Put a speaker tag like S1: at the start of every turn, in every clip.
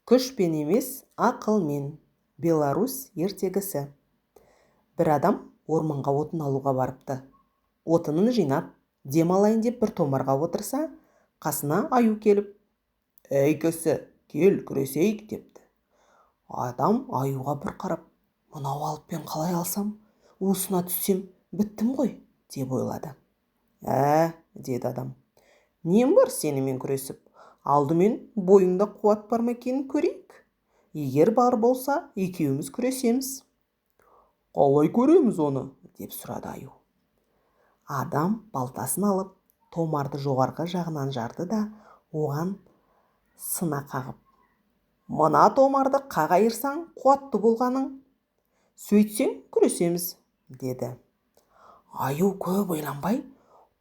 S1: Күшпен емес, ақылмен. Беларусь ертегісі. Бір адам орманға отын алуға барыпты. Отынын жинап, демалайын деп бір томарға отырса, қасына аю келіп, «Әй кісі, кел күресейік» депті. Адам аюға бір қарап, «Мынау алыппен қалай алсам, уысына түссем, біттім ғой» деп ойлады. Деді адам. «Нем бар сенімен күресіп? Алдымен бойыңда қуат бар ма екенін көрейік. Егер бар болса, екеуміз күресеміз». «Қалай көреміз оны?» деп сұрады аю. Адам балтасын алып, томарды жоғарғы жағынан жарды да, оған сына қағып, «Мына томарды қағайырсаң қуатты болғаның, сөйтсең күресеміз» деді. Аю көп ойланбай,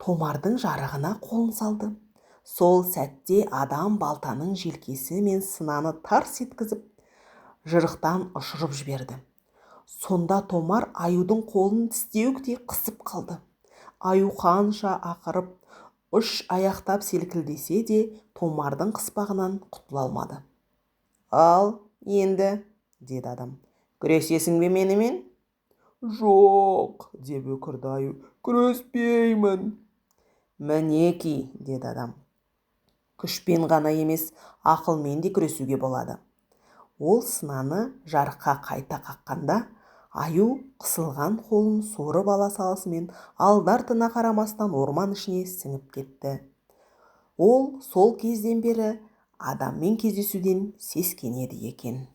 S1: томардың жарығына қолын салды. Сол сәтте адам балтаның желкесі мен сынаны тарс еткізіп, жырықтан ұшырып жіберді. Сонда томар аюдың қолын тістеуіктей қысып қалды. Аю қанша ақырып, үш аяқтап селкілдесе де, томардың қыспағынан құтыла алмады. «Ал, енді» деді адам. «Күресесің бе менімен?» «Жоқ» деп өкірді аю. «Күреспеймін». «Мінеки» деді адам. «Күшпен ғана емес, ақылмен де күресуге болады». Ол сынаны жарыққа қайта қаққанда, аю қысылған қолын суырып ала салысымен алды-артына қарамастан орман ішіне сіңіп кетті. Ол сол кезден бері адаммен кездесуден сескенеді екен.